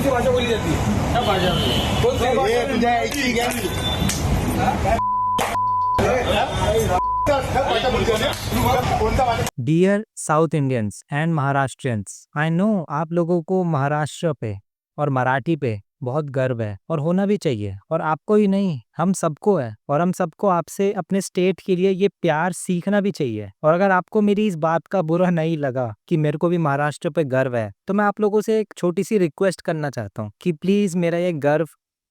कौन सी भाषा बोली जाती है? सब भाषा में। कौन सी ये भाषा? तुझे ऐसी क्या भाषा बोलते हो? कौन सा भाषा? Dear South Indians and Maharashtrians, I know आप लोगों को महाराष्ट्र पे और मराठी पे बहुत गर्व है और होना भी चाहिए, और आपको ही नहीं हम सबको है, और हम सबको आपसे अपने स्टेट के लिए ये प्यार सीखना भी चाहिए। और अगर आपको मेरी इस बात का बुरा नहीं लगा कि मेरे को भी महाराष्ट्र पे गर्व है, तो मैं आप लोगों से एक छोटी सी रिक्वेस्ट करना चाहता हूँ कि प्लीज मेरा ये गर्व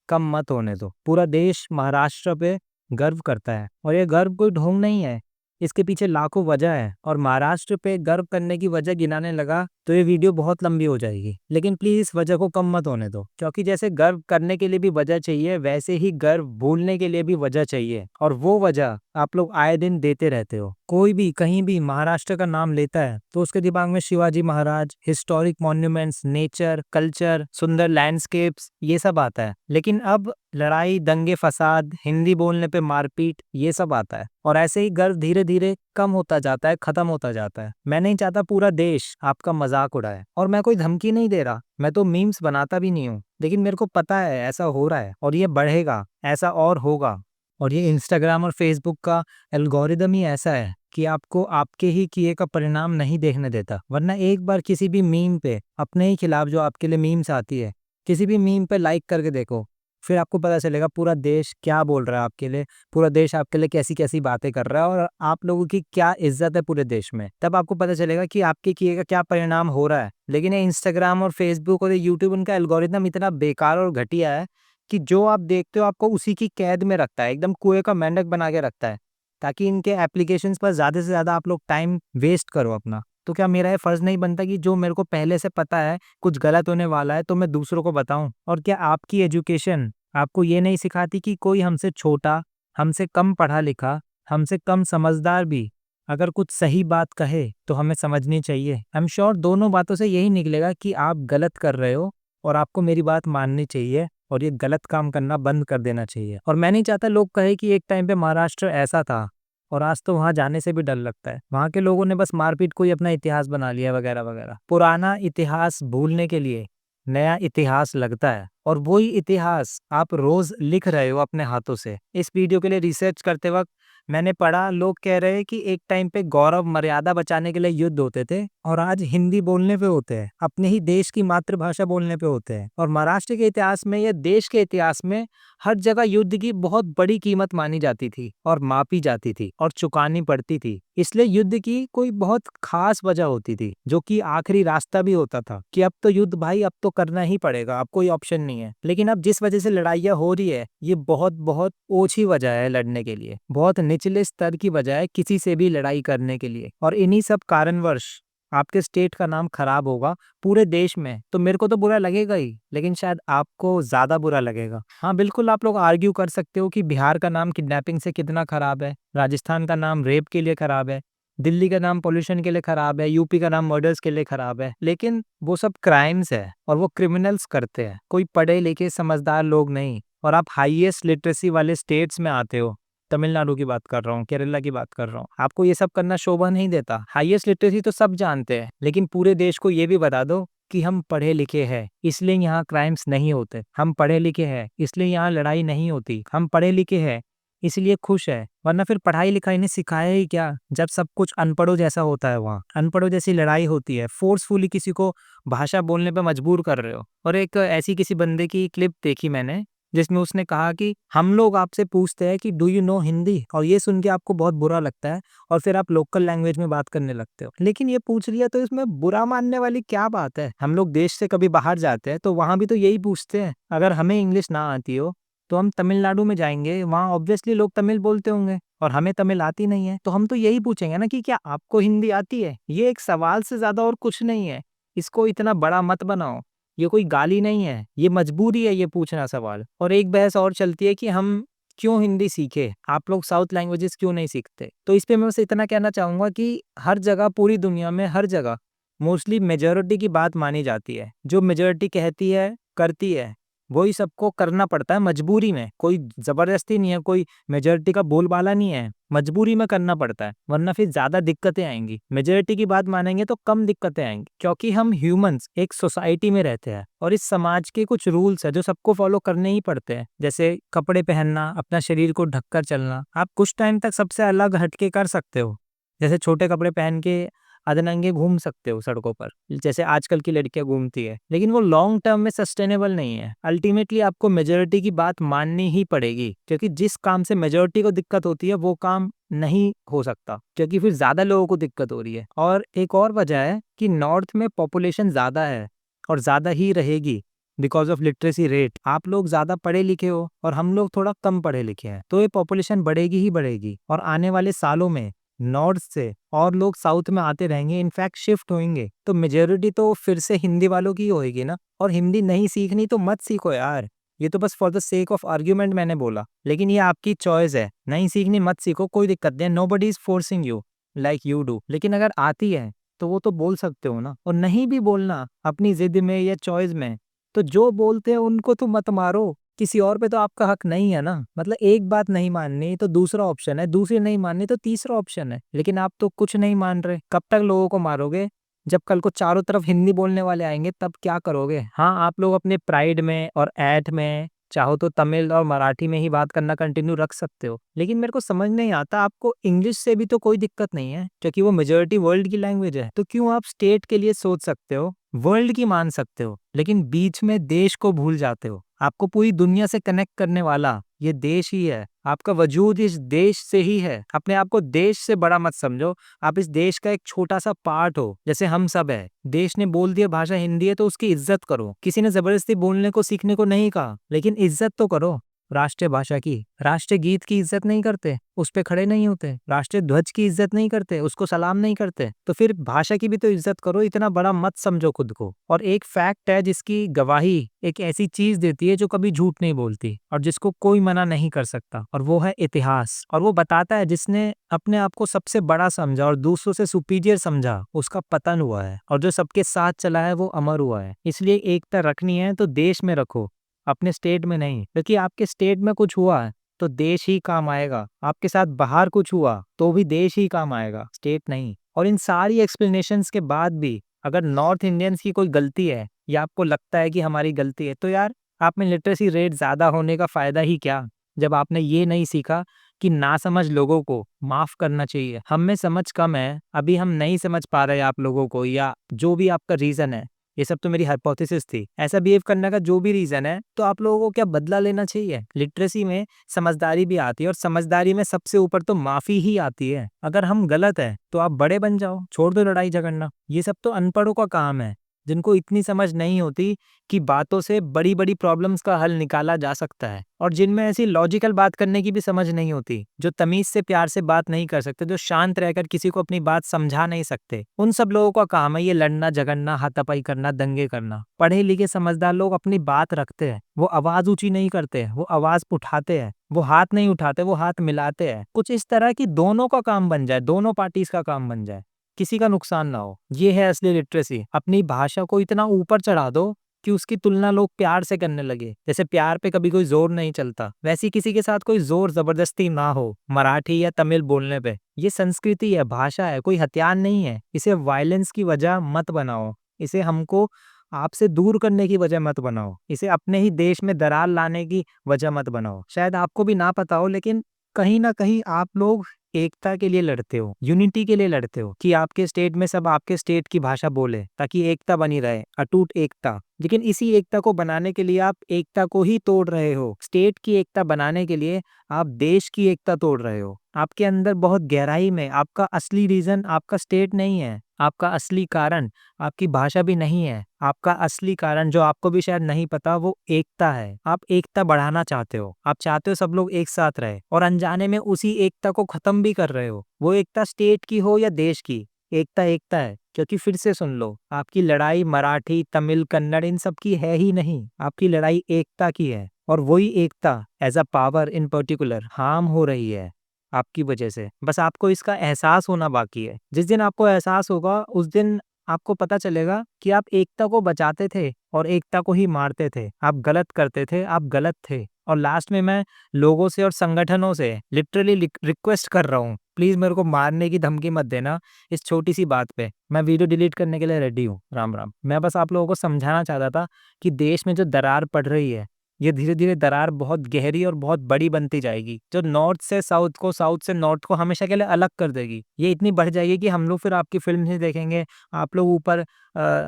कम मत होने दो। पूरा देश महाराष्ट्र पे गर्व करता है, और ये गर्व कोई ढोंग नहीं है, इसके पीछे लाखों वजह है। और महाराष्ट्र पे गर्व करने की वजह गिनाने लगा तो ये वीडियो बहुत लंबी हो जाएगी, लेकिन प्लीज इस वजह को कम मत होने दो, क्योंकि जैसे गर्व करने के लिए भी वजह चाहिए, वैसे ही गर्व भूलने के लिए भी वजह चाहिए, और वो वजह आप लोग आए दिन देते रहते हो। कोई भी कहीं भी महाराष्ट्र का नाम लेता है तो उसके दिमाग में Shivaji Maharaj, historic monuments, nature, culture, सुंदर लैंडस्केप्स, ये सब आता है। लेकिन अब लड़ाई, दंगे फसाद, हिंदी बोलने पे मारपीट, ये सब आता है, और ऐसे ही गर्व धीरे धीरे कम होता जाता है, खत्म होता जाता है। मैं नहीं चाहता पूरा देश आपका मजाक उड़ाए, और मैं कोई धमकी नहीं दे रहा, मैं तो मीम्स बनाता भी नहीं हूँ, लेकिन मेरे को पता है ऐसा हो रहा है और ये बढ़ेगा, ऐसा और होगा। और ये इंस्टाग्राम और फेसबुक का एल्गोरिदम ही ऐसा है कि आपको आपके ही किए का परिणाम नहीं देखने देता। वरना एक बार किसी भी मीम पे, अपने ही खिलाफ जो आपके लिए मीम्स आती है, किसी भी मीम पे लाइक करके देखो, फिर आपको पता चलेगा पूरा देश क्या बोल रहा है आपके लिए, पूरा देश आपके लिए कैसी कैसी बातें कर रहा है, और आप लोगों की क्या इज्जत है पूरे देश में। तब आपको पता चलेगा कि आपके किए का क्या परिणाम हो रहा है। लेकिन ये इंस्टाग्राम और फेसबुक और यूट्यूब, उनका एल्गोरिदम इतना बेकार और घटिया है कि जो आप देखते हो आपको उसी की कैद में रखता है, एकदम कुएं का मेंढक बना के रखता है, ताकि इनके एप्लीकेशंस पर ज़्यादा से ज़्यादा आप लोग टाइम वेस्ट करो अपना। तो क्या मेरा ये फ़र्ज़ नहीं बनता कि जो मेरे को पहले से पता है कुछ गलत होने वाला है तो मैं दूसरों को बताऊं? और क्या आपकी एजुकेशन आपको ये नहीं सिखाती कि कोई हमसे छोटा, हमसे कम पढ़ा लिखा, हमसे कम समझदार भी अगर कुछ सही बात कहे तो हमें समझनी चाहिए? आई एम श्योर दोनों बातों से यही निकलेगा कि आप गलत कर रहे हो, और आपको मेरी बात माननी चाहिए, और ये गलत काम करना बंद कर देना चाहिए। और मैं नहीं चाहता लोग कहे कि एक टाइम पे महाराष्ट्र ऐसा था और आज तो वहां जाने से भी डर लगता है। वहां के लोगों ने बस मारपीट को ही अपना इतिहास बना लिया वगैरह वगैरह। पुराना इतिहास भूलने के लिए नया इतिहास लगता है, और वही इतिहास आप रोज लिख रहे हो अपने हाथों से। इस वीडियो के लिए रिसर्च करते वक्त मैंने पढ़ा, लोग कह रहे हैं कि एक टाइम पे गौरव मर्यादा बचाने के लिए युद्ध होते थे, और आज हिंदी बोलने पे होते हैं, अपने ही देश की मातृभाषा बोलने पे होते हैं। और महाराष्ट्र के इतिहास में या देश के इतिहास में हर जगह युद्ध की बहुत बड़ी कीमत मानी जाती थी, और मापी जाती थी, और चुकानी पड़ती थी। इसलिए युद्ध की कोई बहुत खास वजह होती थी, जो कि आखिरी रास्ता भी होता था कि अब तो युद्ध भाई, अब तो करना ही पड़ेगा, अब कोई ऑप्शन नहीं है। लेकिन अब जिस वजह से लड़ाइयाँ हो रही है, ये बहुत बहुत ओछी वजह है लड़ने के लिए, बहुत निचले स्तर की वजह है किसी से भी लड़ाई करने के लिए। और इन्हीं सब कारणवश आपके स्टेट का नाम खराब होगा पूरे देश में, तो मेरे को तो बुरा लगेगा ही, लेकिन शायद आपको ज्यादा बुरा लगेगा। हाँ बिल्कुल, आप लोग आर्ग्यू कर सकते हो कि बिहार का नाम किडनैपिंग से कितना खराब है, राजस्थान का नाम रेप के लिए खराब है, दिल्ली का नाम पोल्यूशन के लिए खराब है, यूपी का नाम मर्डर्स के लिए खराब है। लेकिन वो सब क्राइम्स है, और वो क्रिमिनल्स करते हैं, कोई पढ़े लिखे समझदार लोग नहीं। और आप हाईएस्ट लिटरेसी वाले स्टेट्स में आते हो, तमिलनाडु की बात कर रहा हूँ, केरला की बात कर रहा हूँ, आपको ये सब करना शोभा नहीं देता। हाईएस्ट लिटरेसी तो सब जानते हैं, लेकिन पूरे देश को ये भी बता दो कि हम पढ़े लिखे हैं, इसलिए यहाँ क्राइम्स नहीं होते, हम पढ़े लिखे हैं इसलिए यहाँ लड़ाई नहीं होती, हम पढ़े लिखे हैं इसलिए खुश है। वरना फिर पढ़ाई लिखाई ने सिखाया ही क्या, जब सब कुछ अनपढ़ों जैसा होता है, वहाँ अनपढ़ों जैसी लड़ाई होती है, फोर्सफुली किसी को भाषा बोलने पे मजबूर कर रहे हो। और एक ऐसी किसी बंदे की क्लिप देखी मैंने, जिसमें उसने कहा कि हम लोग आपसे पूछते हैं कि डू यू नो हिंदी, और ये सुन के आपको बहुत बुरा लगता है, और फिर आप लोकल लैंग्वेज में बात करने लगते हो। लेकिन ये पूछ लिया तो इसमें बुरा मानने वाली क्या बात है? हम लोग देश से कभी बाहर जाते हैं तो वहां भी तो यही पूछते हैं। अगर हमें इंग्लिश ना आती हो तो हम तमिलनाडु में जाएंगे, वहाँ ऑब्वियसली लोग तमिल बोलते होंगे, और हमें तमिल आती नहीं है, तो हम तो यही पूछेंगे ना कि क्या आपको हिंदी आती है? ये एक सवाल से ज्यादा और कुछ नहीं है, इसको इतना बड़ा मत बनाओ। ये कोई गाली नहीं है, ये मजबूरी है ये पूछना सवाल। और एक बहस और चलती है कि हम क्यों हिंदी सीखे, आप लोग साउथ लैंग्वेजेस क्यों नहीं सीखते? तो इस पे मैं बस इतना कहना चाहूंगा कि हर जगह, पूरी दुनिया में हर जगह मोस्टली मेजॉरिटी की बात मानी जाती है। जो मेजॉरिटी कहती है करती है, वही सबको करना पड़ता है मजबूरी में, कोई जबरदस्ती नहीं है, कोई मेजॉरिटी का बोलबाला नहीं है, मजबूरी में करना पड़ता है, वरना फिर ज्यादा दिक्कतें आएंगी। मेजॉरिटी की बात मानेंगे तो कम दिक्कतें आएंगी, क्योंकि हम ह्यूमंस एक सोसाइटी में रहते हैं और इस समाज के कुछ रूल्स है जो सबको फॉलो करने ही पड़ते हैं, जैसे कपड़े पहनना, अपना शरीर को ढककर चलना। आप कुछ टाइम तक सबसे अलग हटके कर सकते हो, जैसे छोटे कपड़े पहन के अधनंगे घूम सकते हो सड़कों पर, जैसे आजकल की लड़कियां घूमती है, लेकिन वो लॉन्ग टर्म में सस्टेनेबल नहीं है। अल्टीमेटली आपको मेजोरिटी की बात माननी ही पड़ेगी, क्योंकि जिस काम से मेजोरिटी को दिक्कत होती है वो काम नहीं हो सकता, क्योंकि फिर ज्यादा लोगों को दिक्कत हो रही है। और एक और वजह है कि नॉर्थ में पॉपुलेशन ज्यादा है और ज्यादा ही रहेगी बिकॉज ऑफ लिटरेसी रेट। आप लोग ज्यादा पढ़े लिखे हो और हम लोग थोड़ा कम पढ़े लिखे हैं, तो ये पॉपुलेशन बढ़ेगी ही बढ़ेगी। और आने वाले सालों में नॉर्थ से और लोग साउथ में आते रहेंगे, इनफैक्ट शिफ्ट होंगे, तो मेजोरिटी तो फिर से हिंदी वालों की होएगी ना। और हिंदी नहीं सीखनी तो मत सीखो यार, ये तो बस for the sake of argument मैंने बोला, लेकिन ये आपकी चॉइस है, नहीं सीखनी मत सीखो, कोई दिक्कत नहीं, nobody is forcing you like you do. लेकिन अगर आती है तो वो तो बोल सकते हो ना, और नहीं भी बोलना अपनी जिद में या चॉइस में, तो जो बोलते हैं उनको तो मत मारो, किसी और पे तो आपका हक नहीं है ना। मतलब एक बात नहीं माननी तो दूसरा ऑप्शन है, दूसरी नहीं माननी तो तीसरा ऑप्शन है, लेकिन आप तो कुछ नहीं मान रहे। कब तक लोगों को मारोगे? जब कल को चारों तरफ हिंदी बोलने वाले आएंगे तब क्या करोगे? हाँ, आप लोग अपने प्राइड में और ऐट में चाहो तो तमिल और मराठी में ही बात करना कंटिन्यू रख सकते हो, लेकिन मेरे को समझ नहीं आता, आपको इंग्लिश से भी तो कोई दिक्कत नहीं है, क्योंकि वो मेजोरिटी वर्ल्ड की लैंग्वेज है, तो क्यों आप स्टेट के लिए सोच सकते हो, वर्ल्ड की मान सकते हो, लेकिन बीच में देश को भूल जाते हो। आपको पूरी दुनिया से कनेक्ट करने वाला ये देश ही है, आपका वजूद इस देश से ही है। अपने आप को देश से बड़ा मत समझो, आप इस देश का एक छोटा सा पार्ट हो, जैसे हम सब है। देश ने बोल दिया भाषा हिंदी है तो उसकी इज्जत करो, किसी ने जबरदस्ती बोलने को सीखने को नहीं कहा, लेकिन इज्जत तो करो राष्ट्रीय भाषा की। राष्ट्रीय गीत की इज्जत नहीं करते, उस पे खड़े नहीं होते, राष्ट्रीय ध्वज की इज्जत नहीं करते, उसको सलाम नहीं करते, तो फिर भाषा की भी तो इज्जत करो, इतना बड़ा मत समझो खुद को। और एक फैक्ट है जिसकी गवाही एक ऐसी चीज देती है जो कभी झूठ नहीं बोलती और जिसको कोई मना नहीं कर सकता, और वो है इतिहास। और वो बताता है जिसने अपने आप को सबसे बड़ा समझा और दूसरों से सुपीरियर समझा, उसका पतन हुआ है, और जो सबके साथ चला है वो अमर हुआ है। इसलिए एकता रखनी है तो देश में रखो, अपने स्टेट में नहीं, क्योंकि आपके स्टेट में कुछ हुआ है तो देश ही काम आएगा, आपके साथ बाहर कुछ हुआ तो भी देश ही काम आएगा, स्टेट नहीं। और इन सारी एक्सप्लेनेशंस के बाद भी अगर नॉर्थ इंडियंस की कोई गलती है या आपको लगता है कि हमारी गलती है, तो यार आप में लिटरेसी रेट ज्यादा होने का फायदा ही क्या, जब आपने ये नहीं सीखा कि नासमझ लोगों को माफ करना चाहिए। हम में समझ कम है, अभी हम नहीं समझ पा रहे आप लोगों को, या जो भी आपका रीजन है, ये सब तो मेरी हाइपोथेसिस थी। ऐसा बिहेव करने का जो भी रीजन है, तो आप लोगों को क्या बदला लेना चाहिए? लिटरेसी में समझदारी भी आती है, और समझदारी में सबसे ऊपर तो माफी ही आती है। अगर हम गलत है तो आप बड़े बन जाओ, छोड़ दो लड़ाई झगड़ना। ये सब तो अनपढ़ों का काम है, जिनको इतनी समझ नहीं होती कि बातों से बड़ी बड़ी प्रॉब्लम्स का हल निकाला जा सकता है, और जिनमें ऐसी लॉजिकल बात करने की भी समझ नहीं होती, जो तमीज से प्यार से बात नहीं कर सकते, जो शांत रहकर किसी को अपनी बात समझा नहीं सकते, उन सब लोगों का काम है ये लड़ना झगड़ना, हाथापाई करना, दंगे करना। पढ़े लिखे समझदार लोग अपनी बात रखते हैं, वो आवाज ऊंची नहीं करते, वो आवाज उठाते हैं, वो हाथ नहीं उठाते, वो हाथ मिलाते हैं, कुछ इस तरह की दोनों का काम बन जाए, दोनों पार्टीज का काम बन जाए, किसी का नुकसान ना हो। ये है असली लिटरेसी। अपनी भाषा को इतना ऊपर चढ़ा दो कि उसकी तुलना लोग प्यार से करने लगे। जैसे प्यार पे कभी कोई जोर नहीं चलता, वैसे किसी के साथ कोई जोर जबरदस्ती ना हो मराठी या तमिल बोलने पे। ये संस्कृति है, भाषा है, कोई हथियार नहीं है। इसे वायलेंस की वजह मत बनाओ, इसे हमको आपसे दूर करने की वजह मत बनाओ, इसे अपने ही देश में दरार लाने की वजह मत बनाओ। शायद आपको भी ना पता हो, लेकिन कहीं ना कहीं आप लोग एकता के लिए लड़ते हो, यूनिटी के लिए लड़ते हो, कि आपके स्टेट में सब आपके स्टेट की भाषा बोले ताकि एकता बनी रहे, अटूट एकता। लेकिन इसी एकता को बनाने के लिए आप एकता को ही तोड़ रहे हो। स्टेट की एकता बनाने के लिए आप देश की एकता तोड़ रहे हो। आपके अंदर बहुत गहराई में आपका असली रीजन आपका स्टेट नहीं है, आपका असली कारण आपकी भाषा भी नहीं है। आपका असली कारण, जो आपको भी शायद नहीं पता, वो एकता है। आप एकता बढ़ाना चाहते हो, आप चाहते हो सब लोग एक साथ रहे, और अनजाने में उसी एकता को खत्म भी कर रहे हो। वो एकता स्टेट की हो या देश की, एकता एकता है। क्योंकि फिर से सुन लो, आपकी लड़ाई मराठी, तमिल, कन्नड़ इन सब की है ही नहीं, आपकी लड़ाई एकता की है। और वही एकता as a power in particular harm हो रही है आपकी वजह से। बस आपको इसका एहसास होना बाकी है। जिस दिन आपको एहसास होगा, उस दिन आपको पता चलेगा कि आप एकता को बचाते थे और एकता को ही मारते थे। आप गलत करते थे, आप गलत थे। और लास्ट में मैं लोगों से और संगठनों से लिटरली रिक्वेस्ट कर रहा हूँ, प्लीज़ मेरे को मारने की धमकी मत देना इस छोटी-सी बात पे। मैं वीडियो डिलीट करने के लिए रेडी हूँ। राम, राम। मैं बस आप लोगों को समझाना चाहता था कि देश में जो दरार पड़ रही है, ये धीरे-धीरे दरार बहुत गहरी और बहुत बड़ी बनती जाएगी, जो नॉर्थ से साउथ को, साउथ से नॉर्थ को हमेशा के लिए अलग कर देगी। ये इतनी बढ़ जाएगी कि हम लोग फिर आपकी फ़िल्म नहीं देखेंगे, आप लोग ऊपर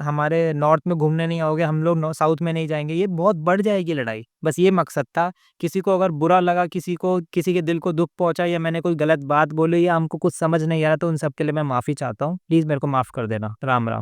हमारे नॉर्थ में घूमने नहीं आओगे, हम लोग साउथ में नहीं जाएँगे, ये बहुत बढ़ जाएगी लड़ाई। बस ये मकसद था, किसी को अगर बुरा लगा, किसी को किसी के दिल को दुःख पहुँचा या मैंने कोई गलत बात बोली या हमको कुछ समझ नहीं आया तो उन सब के लिए मैं माफ़ी चाहता हूँ। प्लीज़ मेरे को माफ़ कर देना। राम, राम।